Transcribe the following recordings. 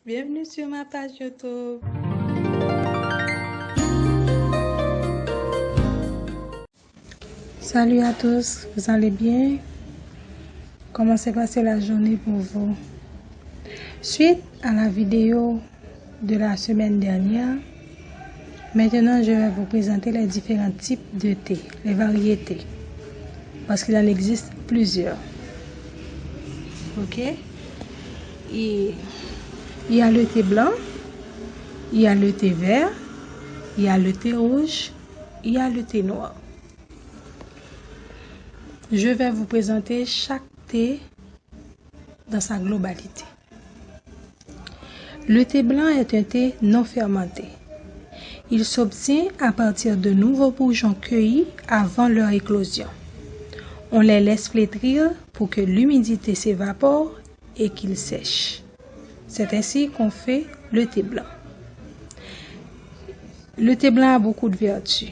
Bienvenue sur ma page YouTube. Salut à tous, vous allez bien? Comment s'est passée la journée pour vous? Suite à la vidéo de la semaine dernière, maintenant je vais vous présenter les différents types de thé, les variétés, parce qu'il en existe plusieurs. Ok? Et il y a le thé blanc, il y a le thé vert, il y a le thé rouge, il y a le thé noir. Je vais vous présenter chaque thé dans sa globalité. Le thé blanc est un thé non fermenté. Il s'obtient à partir de nouveaux bourgeons cueillis avant leur éclosion. On les laisse flétrir pour que l'humidité s'évapore et qu'ils sèchent. C'est ainsi qu'on fait le thé blanc. Le thé blanc a beaucoup de vertus,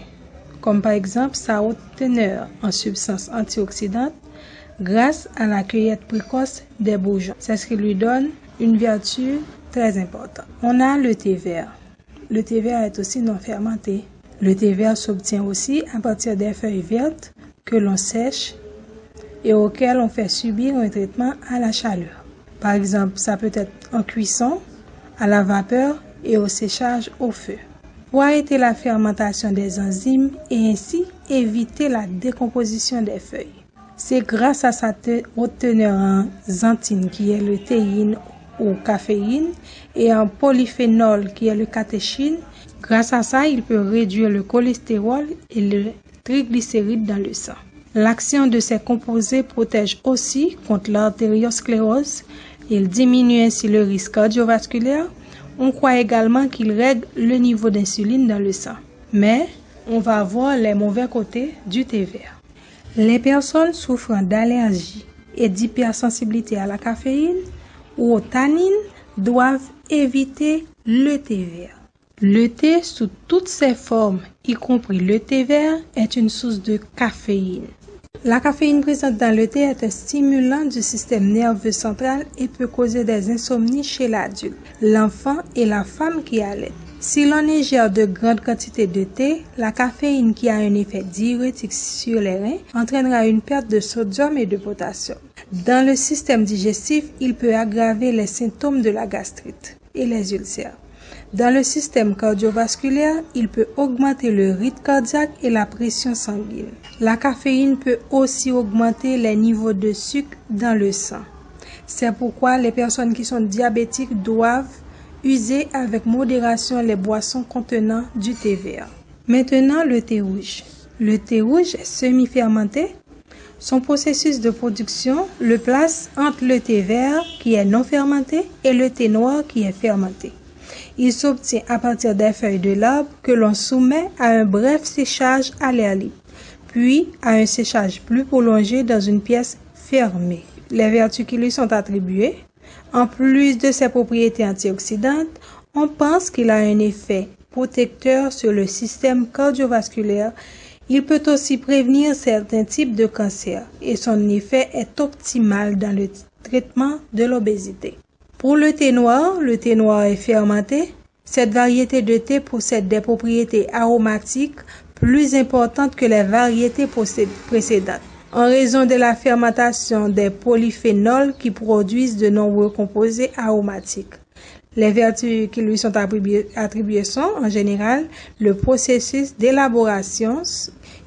comme par exemple sa haute teneur en substances antioxydantes grâce à la cueillette précoce des bourgeons. C'est ce qui lui donne une vertu très importante. On a le thé vert. Le thé vert est aussi non fermenté. Le thé vert s'obtient aussi à partir des feuilles vertes que l'on sèche et auxquelles on fait subir un traitement à la chaleur. Par exemple, ça peut être en cuisson, à la vapeur et au séchage au feu. Pour arrêter la fermentation des enzymes et ainsi éviter la décomposition des feuilles. C'est grâce à sa haute teneur en xanthine qui est le théine ou caféine et en polyphénol qui est le catéchine. Grâce à ça, il peut réduire le cholestérol et le triglycéride dans le sang. L'action de ces composés protège aussi contre l'artériosclérose. Il diminue ainsi le risque cardiovasculaire. On croit également qu'il règle le niveau d'insuline dans le sang. Mais on va voir les mauvais côtés du thé vert. Les personnes souffrant d'allergie et d'hypersensibilité à la caféine ou aux tannines doivent éviter le thé vert. Le thé sous toutes ses formes, y compris le thé vert, est une source de caféine. La caféine présente dans le thé est un stimulant du système nerveux central et peut causer des insomnies chez l'adulte, l'enfant et la femme qui allait. Si l'on ingère de grandes quantités de thé, la caféine qui a un effet diurétique sur les reins entraînera une perte de sodium et de potassium. Dans le système digestif, il peut aggraver les symptômes de la gastrite et les ulcères. Dans le système cardiovasculaire, il peut augmenter le rythme cardiaque et la pression sanguine. La caféine peut aussi augmenter les niveaux de sucre dans le sang. C'est pourquoi les personnes qui sont diabétiques doivent user avec modération les boissons contenant du thé vert. Maintenant, le thé rouge. Le thé rouge est semi-fermenté. Son processus de production le place entre le thé vert qui est non fermenté et le thé noir qui est fermenté. Il s'obtient à partir des feuilles de l'arbre que l'on soumet à un bref séchage à l'air libre, puis à un séchage plus prolongé dans une pièce fermée. Les vertus qui lui sont attribuées, en plus de ses propriétés antioxydantes, on pense qu'il a un effet protecteur sur le système cardiovasculaire. Il peut aussi prévenir certains types de cancers et son effet est optimal dans le traitement de l'obésité. Pour le thé noir est fermenté. Cette variété de thé possède des propriétés aromatiques plus importantes que les variétés précédentes, en raison de la fermentation des polyphénols qui produisent de nombreux composés aromatiques. Les vertus qui lui sont attribuées sont, en général, le processus d'élaboration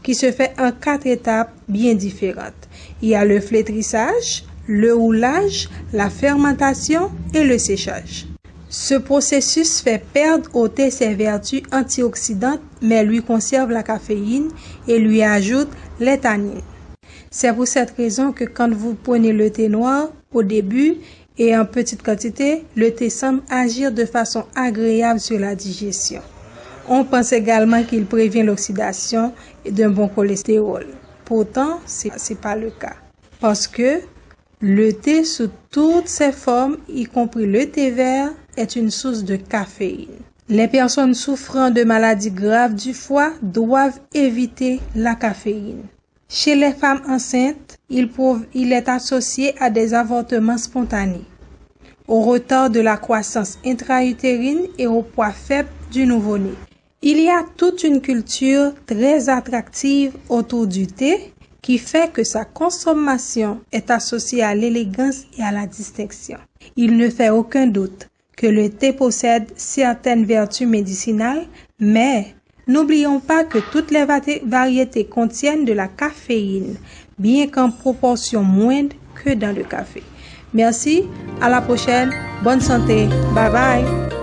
qui se fait en 4 étapes bien différentes. Il y a le flétrissage, le roulage, la fermentation et le séchage. Ce processus fait perdre au thé ses vertus antioxydantes, mais lui conserve la caféine et lui ajoute les tannines. C'est pour cette raison que quand vous prenez le thé noir, au début et en petite quantité, le thé semble agir de façon agréable sur la digestion. On pense également qu'il prévient l'oxydation d'un bon cholestérol. Pourtant, c'est pas le cas. Parce que le thé sous toutes ses formes, y compris le thé vert, est une source de caféine. Les personnes souffrant de maladies graves du foie doivent éviter la caféine. Chez les femmes enceintes, il est associé à des avortements spontanés. au retard de la croissance intra-utérine et au poids faible du nouveau-né. Il y a toute une culture très attractive autour du thé qui fait que sa consommation est associée à l'élégance et à la distinction. Il ne fait aucun doute que le thé possède certaines vertus médicinales, mais n'oublions pas que toutes les variétés contiennent de la caféine, bien qu'en proportion moindre que dans le café. Merci, à la prochaine, bonne santé, bye bye.